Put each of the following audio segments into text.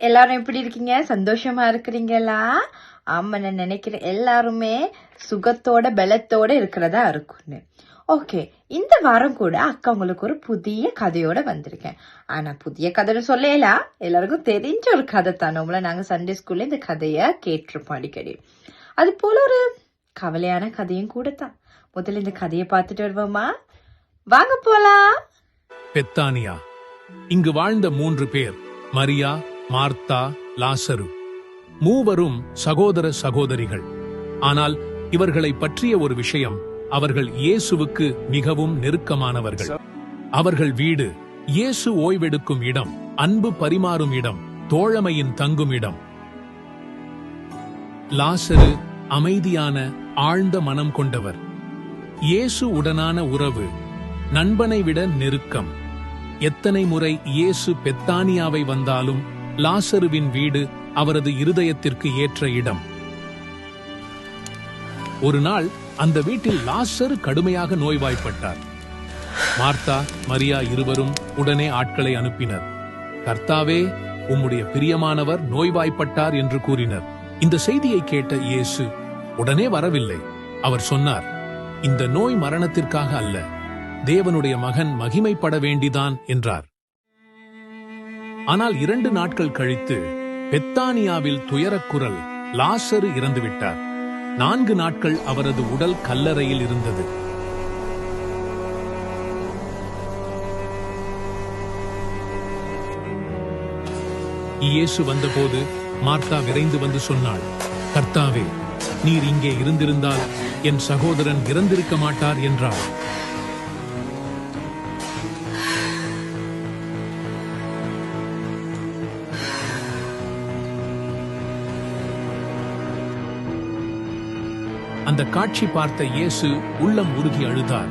எல்லாரும் எப்படி இருக்கீங்க? சந்தோஷமா இருக்கிறீங்களா? ஆமா, நான் நினைக்கிறேன் எல்லாருமே சுகத்தோட பலத்தோட இருக்கிறதா இருக்கும்னு. ஓகே, இந்த வாரம் கூட அக்கா உங்களுக்கு ஒரு புதிய கதையோட வந்திருக்கேன். ஆனா புதிய கதைன்னு சொல்லலாம், எல்லாருக்கும் தெரிஞ்ச ஒரு கதை தானே. நாங்க சண்டே ஸ்கூல்ல இந்த கதைய கேட்டிருப்போம் அடிக்கடி. அது போல ஒரு கவலையான கதையும் கூட தான். முதல்ல இந்த கதையை பார்த்துட்டு வருவோமா? வாங்க போலாம். பெத்தானியா. இங்கு வாழ்ந்த 3 பேர், மரியா, மார்த்தா, லாசரு. மூவரும் சகோதர சகோதரிகள். ஆனால் இவர்களை பற்றிய ஒரு விஷயம், அவர்கள் இயேசுவுக்கு மிகவும் நெருக்கமானவர்கள். அவர்கள் வீடு இயேசு ஓய்வெடுக்கும் இடம், அன்பு பரிமாறும் இடம், தோழமையின் தங்கும் இடம். லாசரு அமைதியான, ஆழ்ந்த மனம் கொண்டவர். இயேசு உடனான உறவு, நண்பனை விட நெருக்கம். எத்தனை முறை இயேசு பெத்தானியாவை வந்தாலும் லாசருவின் வீடு அவரது இருதயத்திற்கு ஏற்ற இடம். ஒரு நாள் அந்த வீட்டில் லாசரு கடுமையாக நோய்வாய்ப்பட்டார். மார்த்தா, மரியா இருவரும் உடனே ஆட்களை அனுப்பினர். கர்த்தாவே, உம்முடைய பிரியமானவர் நோய்வாய்ப்பட்டார் என்று கூறினர். இந்த செய்தியை கேட்ட இயேசு உடனே வரவில்லை. அவர் சொன்னார், இந்த நோய் மரணத்திற்காக அல்ல, தேவனுடைய மகன் மகிமைப்பட வேண்டிதான் என்றார். ஆனால் 2 நாட்கள் கழித்து பெத்தானியாவில் துயரக்குரல், லாசரு இறந்துவிட்டார். 4 நாட்கள் அவரது உடல் கல்லறையில் இருந்தது. இயேசு வந்தபோது மார்த்தா விரைந்து வந்து சொன்னாள், கர்த்தாவே, நீர் இங்கே இருந்திருந்தால் என் சகோதரன் இறந்திருக்க மாட்டார் என்றார். அந்த காட்சி பார்த்த இயேசு உள்ளம் உருகி அழுதார்.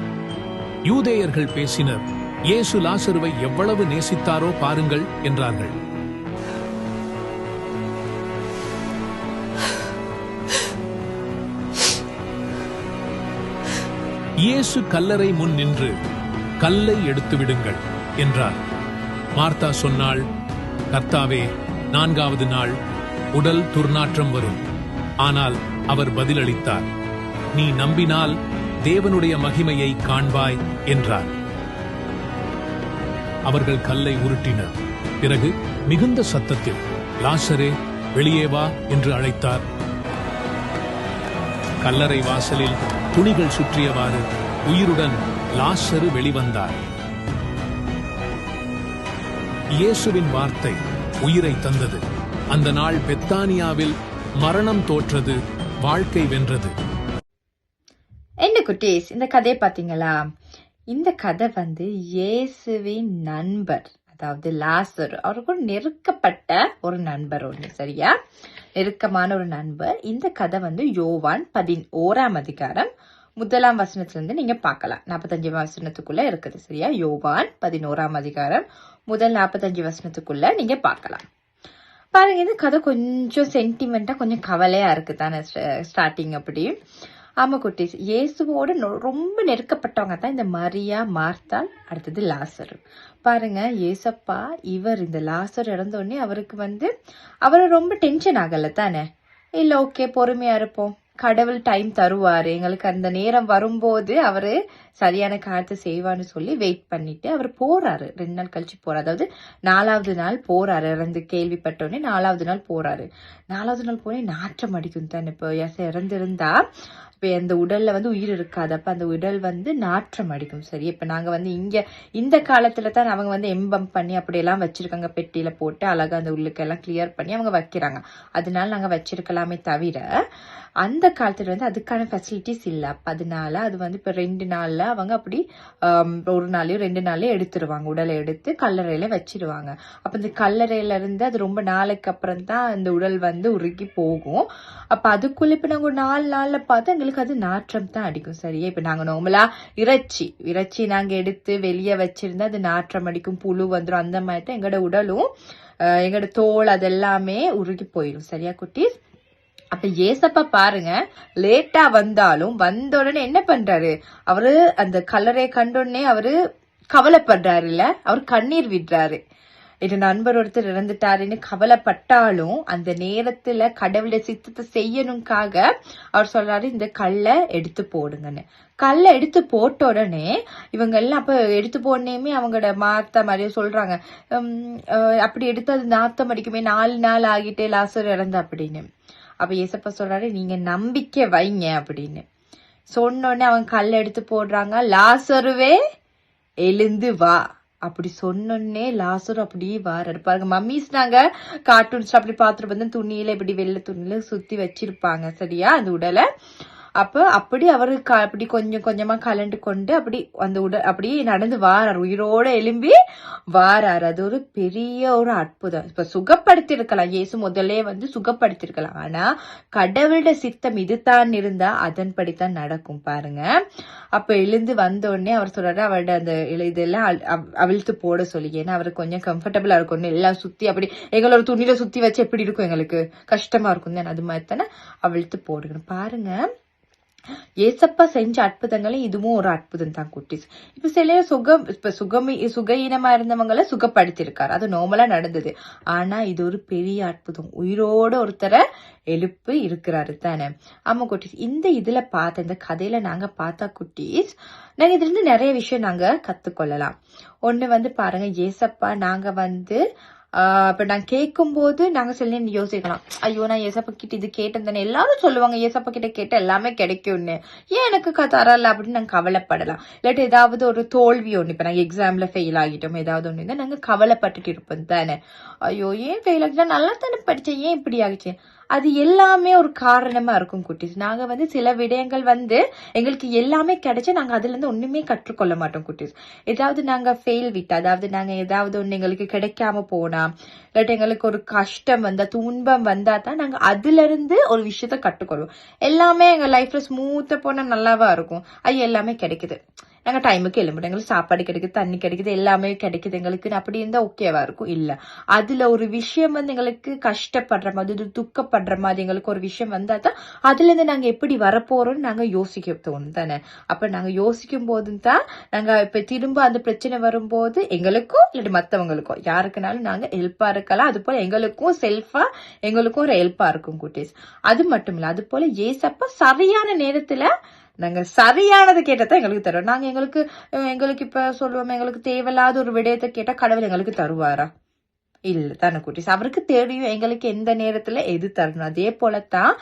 யூதேயர்கள் பேசினர், இயேசு லாசருவை எவ்வளவு நேசித்தாரோ பாருங்கள் என்றார்கள். இயேசு கல்லறை முன் நின்று, கல்லை எடுத்து விடுங்கள் என்றார். மார்த்தா சொன்னாள், கர்த்தாவே, 4வது நாள் உடல் துர்நாற்றம் வரும். ஆனால் அவர் பதிலளித்தார், நீ நம்பினால் தேவனுடைய மகிமையை காண்பாய் என்றார். அவர்கள் கல்லை உருட்டினர். பிறகு மிகுந்த சத்தத்தில், லாசரே, வெளியே வா என்று அழைத்தார். கல்லறை வாசலில் துணிகள் சுற்றியவாறு உயிருடன் லாசரு வெளிவந்தார். இயேசுவின் வார்த்தை உயிரை தந்தது. அந்த நாள் பெத்தானியாவில் மரணம் தோற்றது, வாழ்க்கை வென்றது. என்ன குட்டீஸ், இந்த கதையை பார்த்தீங்களா? இந்த கதை இயேசுவின் நண்பர், அதாவது லாசரு, அவருக்கு நெருக்கப்பட்ட ஒரு நண்பர் ஒன்று, சரியா? நெருக்கமான ஒரு நண்பர். இந்த கதை யோவான் 11ஆம் அதிகாரம் 1ஆம் வசனத்திலிருந்து நீங்க பார்க்கலாம். 45 வசனத்துக்குள்ள இருக்குது, சரியா? யோவான் 11ஆம் அதிகாரம் 45 வசனத்துக்குள்ள நீங்க பார்க்கலாம். பாருங்க, இந்த கதை கொஞ்சம் சென்டிமெண்டா, கொஞ்சம் கவலையா இருக்கு தானே ஸ்டார்டிங். அப்படி ஆமா குட்டீஸ், இயேசுவோட ரொம்ப நெருக்கப்பட்டவங்க தான் இந்த மரியா, மார்த்தாள், அடுத்தது லாசரு. பாருங்க, ஏசப்பா இவர் இந்த லாசர் இறந்த உடனே அவருக்கு அவரு ரொம்ப டென்ஷன் ஆகல தானே? இல்ல, ஓகே, பொறுமையா இருப்போம், கடவுள் டைம் தருவாரு, எங்களுக்கு அந்த நேரம் வரும்போது அவரு சரியான காரியத்தை செய்வான்னு சொல்லி வெயிட் பண்ணிட்டு அவர் போறாரு. 2 நாள் கழிச்சு போறாரு. அதாவது 4வது நாள் போறாரு. இறந்து கேள்விப்பட்டோடனே 4வது நாள் போறாரு. 4வது நாள் போனே நாற்றம் அடிக்கும் தானே. இப்போ இறந்திருந்தா இப்ப அந்த உடல்ல உயிர் இருக்காது. அப்ப அந்த உடல் நாற்றம் அடிக்கும், சரி? இப்ப நாங்க இங்க இந்த காலத்துல தான் அவங்க எம்பம் பண்ணி அப்படியெல்லாம் வச்சிருக்காங்க. பெட்டியில போட்டு அழகா அந்த உள்ளுக்கெல்லாம் கிளியர் பண்ணி அவங்க வைக்கிறாங்க. அதனால நாங்க வச்சிருக்கலாமே தவிர, அந்த காலத்துல அதுக்கான ஃபெசிலிட்டிஸ் இல்ல. அப்ப அதனால அது இப்ப 2 நாள்ல அவங்க அப்படி 1 நாளையோ 2 நாளையோ எடுத்துருவாங்க. உடலை எடுத்து கல்லறையில வச்சிருவாங்க. அப்ப இந்த கல்லறையில இருந்து அது ரொம்ப நாளைக்கு அப்புறம் தான் அந்த உடல் உருகி போகும். அப்ப அதுக்குள்ள இப்ப நாங்க ஒரு 4 நாள்ல பார்த்து எங்களுக்கு அது நாற்றம் தான் அடிக்கும், சரியா? இப்ப நாங்க நார்மலா இறைச்சி நாங்க எடுத்து வெளியே வச்சிருந்தா அது நாற்றம் அடிக்கும், புழு வந்துடும். அந்த மாதிரி தான் எங்களோட உடலும் எங்களோட தோல் அதெல்லாமே உருகி போயிடும், சரியா குட்டீஸ்? அப்ப ஏசப்பா பாருங்க, லேட்டா வந்தாலும் வந்த உடனே என்ன பண்றாரு? அவரு அந்த கல்லறை கண்டோடனே அவரு கவலைப்படுறாரு, இல்ல? அவர் கண்ணீர் விடுறாரு. என் நண்பர் ஒருத்தர் இறந்துட்டாருன்னு கவலைப்பட்டாலும் அந்த நேரத்துல கடவுளுடைய சித்தத்தை செய்யணுக்காக அவர் சொல்றாரு, இந்த கல்லை எடுத்து போடுங்கன்னு. கல்லை எடுத்து போட்ட உடனே இவங்க எல்லாம் அப்ப எடுத்து போடனேமே அவங்களோட மார்த்தா மாதிரியே சொல்றாங்க, அப்படி எடுத்து அது நாத்தம் அடிக்குமே, 4 நாள் ஆகிட்டே லாசர் இறந்த அப்படின்னு. அப்ப ஏசப்பா சொல்றாரு, நீங்க நம்பிக்கை வைங்க அப்படின்னு சொன்ன உடனே அவங்க கல்லை எடுத்து போடுறாங்க. லாசருவே எழுந்து வா அப்படி சொன்னோன்னே லாசரும் அப்படியே வாராரு பாருங்க. மம்மிஸ் நாங்க கார்ட்டூன்ஸ் அப்படி பாத்துட்டு வந்து துணியில இப்படி வெள்ளை துணியில சுத்தி வச்சிருப்பாங்க சரியா அந்த உடலை. அப்ப அப்படி அவரு அப்படி கொஞ்சம் கொஞ்சமா கலண்டு கொண்டு அப்படி அந்த உடல் அப்படியே நடந்து வாராரு, உயிரோட எழும்பி வாராரு. அது ஒரு பெரிய ஒரு அற்புதம். இப்ப சுகப்படுத்தி இருக்கலாம், இயேசு முதல்ல வந்து சுகப்படுத்தி இருக்கலாம். ஆனா கடவுளோட சித்தம் இதுதான் இருந்தா அதன்படித்தான் நடக்கும் பாருங்க. அப்ப எழுந்து வந்தோடனே அவர் சொல்றாரு, அவரோட அந்த இதெல்லாம் அவிழ்த்து போட சொல்லி, ஏன்னா அவருக்கு கொஞ்சம் கம்ஃபர்டபுளா இருக்கும். எல்லாம் சுத்தி அப்படி எங்களோட துணியில சுத்தி வச்சு எப்படி இருக்கும், எங்களுக்கு கஷ்டமா இருக்கும். அது மாதிரி தானே அவிழ்த்து போடுங்க பாருங்க. ஏசப்பா செஞ்ச அற்புதங்களே இதுவும் ஒரு அற்புதம் தான் குட்டீஸ். இப்ப சில சுகஈனமா இருந்தவங்களை சுகப்படுத்திருக்காரு, அது நார்மலா நடந்தது. ஆனா இது ஒரு பெரிய அற்புதம், உயிரோட ஒருத்தரை எழுப்பு இருக்கிறாரு தானே. ஆமா குட்டீஸ், இந்த இதுல பார்த்த இந்த கதையில நாங்க பார்த்தா குட்டீஸ், நாங்க இதுல இருந்து நிறைய விஷயம் நாங்க கத்துக்கொள்ளலாம். ஒண்ணு வந்து பாருங்க, ஏசப்பா நாங்க வந்து இப்ப நான் கேட்கும் போது நாங்க சில நேரம் யோசிக்கலாம், ஐயோ நான் ஏசப்பா கிட்ட இது கேட்டேன் தானே. எல்லாரும் சொல்லுவாங்க ஏசப்பா கிட்ட கேட்ட எல்லாமே கிடைக்கும்னு, ஏன் எனக்கு தரல அப்படின்னு நாங்க கவலைப்படலாம். இல்லாட்டி ஏதாவது ஒரு தோல்வி ஒண்ணு, இப்ப நாங்க எக்ஸாம்ல ஃபெயில் ஆகிட்டோம் ஏதாவது ஒண்ணு நாங்க கவலைப்பட்டுட்டு இருப்போம் தானே. ஐயோ ஏன் ஃபெயில் ஆகிட்டா, நல்லா தானே படிச்சேன், ஏன் இப்படி ஆகிச்சு. அது எல்லாமே ஒரு காரணமா இருக்கும் குட்டீஸ். நாங்க வந்து சில விடயங்கள் வந்து எங்களுக்கு எல்லாமே கிடைச்சு நாங்க அதுல இருந்து ஒண்ணுமே கற்றுக்கொள்ள மாட்டோம் குட்டீஸ். ஏதாவது நாங்க ஃபெயில் விட்டா, அதாவது நாங்க ஏதாவது ஒண்ணு எங்களுக்கு கிடைக்காம போனா, இல்லாட்டி எங்களுக்கு ஒரு கஷ்டம் வந்தா, துன்பம் வந்தா தான் நாங்க அதுல இருந்து ஒரு விஷயத்த கற்றுக்கொள்வோம். எல்லாமே எங்க லைஃப்ல ஸ்மூத்தா போனா நல்லாவா இருக்கும், ஐயோ எல்லாமே கிடைக்குது, நாங்க டைமுக்கு எழும்புறோம், எங்களுக்கு சாப்பாடு கிடைக்குது, தண்ணி கிடைக்குது, எல்லாமே கிடைக்குது எங்களுக்கு, அப்படி இருந்தா ஓகேவா இருக்கும். இல்ல, அதுல ஒரு விஷயம் வந்து எங்களுக்கு கஷ்டப்படுற மாதிரி, துக்கப்படுற மாதிரி எங்களுக்கு ஒரு விஷயம் வந்தா தான் அதுல இருந்து நாங்க எப்படி வரப்போறோம்னு நாங்க யோசிக்க தோணும் தானே. அப்ப நாங்க யோசிக்கும் போது தான் நாங்க இப்ப திரும்ப அந்த பிரச்சனை வரும்போது எங்களுக்கும் இல்லாட்டி மத்தவங்களுக்கும் யாருக்குனாலும் நாங்க ஹெல்ப்பா இருக்கலாம். அது போல எங்களுக்கும் செல்ஃபா எங்களுக்கும் ஒரு ஹெல்ப்பா இருக்கும் குட்டீஸ். அது மட்டும் இல்ல, அது போல ஏசப்பா சரியான நேரத்துல நாங்க சரியானது கேட்டதான் எங்களுக்கு தருவோம். நாங்க எங்களுக்கு இப்ப சொல்லுவோம், எங்களுக்கு தேவையில்லாத ஒரு விடயத்தை கேட்டா கடவுள் எங்களுக்கு தருவாரா? இல்ல தானே குட்டீஸ். அவருக்கு தெரியும் எங்களுக்கு எந்த நேரத்துல எது தரணும். அதே போலத்தான்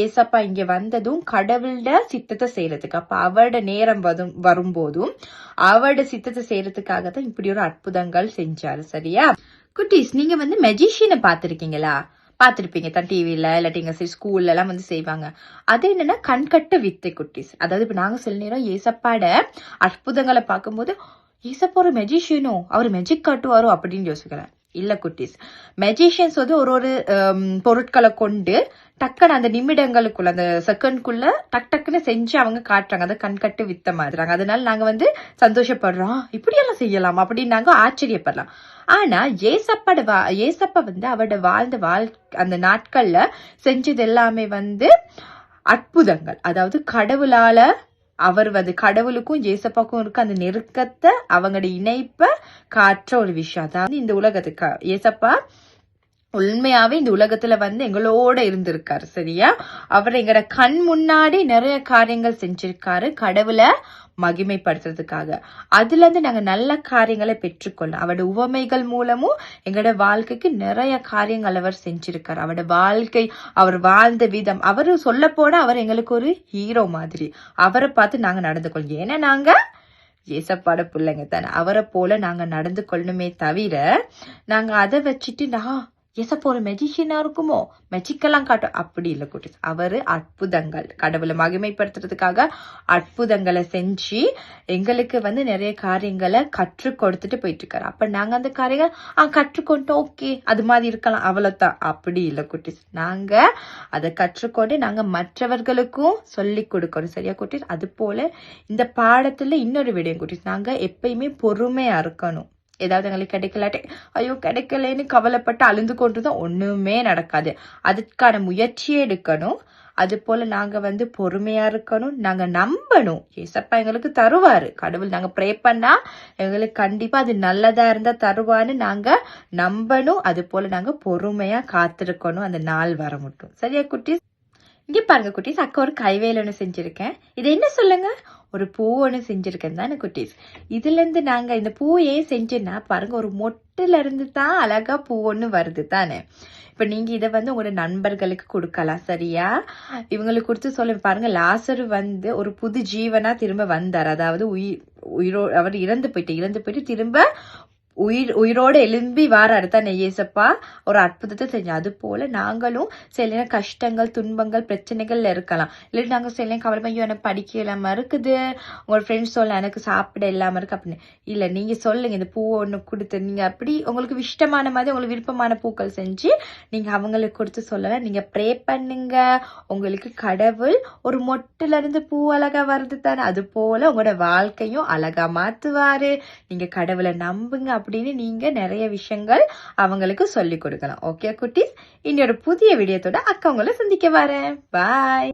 ஏசப்பா இங்க வந்ததும் கடவுளோட சித்தத்தை செய்யறதுக்கு, அப்ப அவரோட நேரம் வரும்போதும் அவரோட சித்தத்தை செய்யறதுக்காக தான் இப்படி ஒரு அற்புதங்கள் செஞ்சாரு சரியா குட்டீஸ். நீங்க வந்து மெஜிஷியனை பாத்திருக்கீங்களா? பாத்திருப்பீங்க தான் டிவில, இல்லாட்டிங்க சரி ஸ்கூல்ல எல்லாம் வந்து செய்வாங்க. அது என்னன்னா கண்கட்டு வித்தை குட்டீஸ். அதாவது இப்ப நாங்க சில நேரம் ஏசப்பாட அற்புதங்களை பார்க்கும்போது, ஏசப்பா ஒரு மெஜிஷியனோ, அவர் மெஜிக் காட்டுவாரோ அப்படின்னு யோசிக்கிறேன். இல்ல குட்டீஸ், மெஜிஷியன்ஸ் வந்து ஒரு பொருட்களை கொண்டு டக்குன்னு அந்த நிமிடங்களுக்குள்ள அந்த செகண்ட்குள்ள டக்குன்னு செஞ்சு அவங்க காட்டுறாங்க. அதை கண்கட்டு வித்த மாதிரிறாங்க. அதனால நாங்க வந்து சந்தோஷப்படுறோம், இப்படியெல்லாம் செய்யலாம் அப்படின்னு நாங்க ஆச்சரியப்படலாம். ஆனா ஏசப்பா வந்து அவரோட அந்த நாட்கள்ல செஞ்சது எல்லாமே வந்து அற்புதங்கள். அதாவது கடவுளால அவர் வந்து கடவுளுக்கும் ஏசப்பாக்கும் இருக்க அந்த நெருக்கத்தை, அவங்களோட இணைப்ப காற்ற ஒரு விஷயம். அதாவது இந்த உலகத்துக்கு ஏசப்பா உண்மையாவே இந்த உலகத்துல வந்து எங்களோட இருந்திருக்காரு சரியா. அவர் எங்களோட கண் முன்னாடி நிறைய காரியங்கள் செஞ்சிருக்காரு கடவுளை மகிமைப்படுத்துறதுக்காக. அதுல இருந்து நாங்க நல்ல காரியங்களை பெற்றுக்கொள்ளோம். அவரோட உவமைகள் மூலமும் எங்களோட வாழ்க்கைக்கு நிறைய காரியங்கள் அவர் செஞ்சிருக்காரு. அவரோட வாழ்க்கை, அவர் வாழ்ந்த விதம், அவரு சொல்ல போனா அவர் எங்களுக்கு ஒரு ஹீரோ மாதிரி. அவரை பார்த்து நாங்க நடந்து கொள்ளும். ஏன்னா நாங்க ஏசப்பாட பிள்ளைங்க தானே, அவரை போல நாங்க நடந்து கொள்ளணுமே தவிர நாங்க அதை வச்சுட்டு ஏசப்பா ஒரு மெஜிஷியனா இருக்குமோ, மெஜிக்கெல்லாம் காட்டும், அப்படி இல்லை குட்டீஸ். அவரு அற்புதங்கள், கடவுளை மகிமைப்படுத்துறதுக்காக அற்புதங்களை செஞ்சு எங்களுக்கு வந்து நிறைய காரியங்களை கற்றுக் கொடுத்துட்டு போயிட்டு இருக்காரு. அப்ப நாங்க அந்த காரியங்கள் கற்றுக்கொண்டோம், ஓகே அது மாதிரி இருக்கலாம், அவ்வளவுதான். அப்படி இல்லை குட்டீஸ், நாங்க அதை கற்றுக்கொண்டு நாங்க மற்றவர்களுக்கும் சொல்லி கொடுக்கணும் சரியா குட்டீஸ். அது போல இந்த பாடத்துல இன்னொரு விடயம் குட்டீஸ், நாங்க எப்பயுமே பொறுமையா இருக்கணும். ஏதாவது எங்களுக்கு கிடைக்கலாட்டி ஐயோ கிடைக்கலன்னு கவலைப்பட்டு அழுந்து கொண்டுதான் ஒண்ணுமே நடக்காது. அதுக்கான முயற்சியே எடுக்கணும். அது போல நாங்க பொறுமையா இருக்கணும். நாங்க நம்பணும் ஏசப்பா எங்களுக்கு தருவாரு. கடவுள் நாங்க ப்ரே பண்ணா எங்களுக்கு கண்டிப்பா அது நல்லதா இருந்தா தருவான்னு நாங்க நம்பணும். அது போல நாங்க பொறுமையா காத்திருக்கணும் அந்த நாள் வர மட்டும். சரியா குட்டீஸ்? இங்க பாருங்க குட்டீஸ், அக்கா ஒரு கைவேலை ஒண்ணு செஞ்சிருக்கேன். இது என்ன சொல்லுங்க? ஒரு பூ ஒண்ணு செஞ்சிருக்கேன் தானே குட்டீஸ். இதுல இருந்து நாங்க இந்த பூ ஏன் செஞ்சேன்னா பாருங்க, ஒரு மொட்டுல இருந்து தான் அழகா பூ ஒண்ணு வருது தானே. இப்ப நீங்க இதை உங்களோட நண்பர்களுக்கு கொடுக்கலாம். சரியா? இவங்களுக்கு கொடுத்து சொல்ல பாருங்க, லாசரு ஒரு புது ஜீவனா திரும்ப வந்தார். அதாவது அவர் இறந்து போயிட்டு திரும்ப உயிரோட எழும்பி வாராரு தானே ஏசப்பா. ஒரு அற்புதத்தை செஞ்சோம். அது போல நாங்களும் சில கஷ்டங்கள், துன்பங்கள், பிரச்சனைகள்ல இருக்கலாம். இல்லாட்டி நாங்க சில கவலை, ஐயோ எனக்கு படிக்க இல்லாம இருக்குது, உங்களோட ஃப்ரெண்ட்ஸ் சொல்ல எனக்கு சாப்பிட இல்லாம இருக்கு அப்படின்னு. இல்ல, நீங்க சொல்லுங்க, இந்த பூவை ஒண்ணு கொடுத்து நீங்க அப்படி உங்களுக்கு இஷ்டமான மாதிரி உங்களுக்கு விருப்பமான பூக்கள் செஞ்சு நீங்க அவங்களுக்கு கொடுத்து சொல்லலாம். நீங்க ப்ரே பண்ணுங்க. உங்களுக்கு கடவுள் ஒரு மொட்டுல இருந்து பூ அழகா வருது தானே, அது போல உங்களோட வாழ்க்கையும் அழகா மாத்துவாரு. நீங்க கடவுளை நம்புங்க அப்படின்னு நீங்க நிறைய விஷயங்கள் அவங்களுக்கு சொல்லி கொடுக்கலாம். ஓகே குட்டீஸ், இன்னொரு புதிய வீடியோத்தோட அக்கா உங்களை சந்திக்க வரேன். பாய்.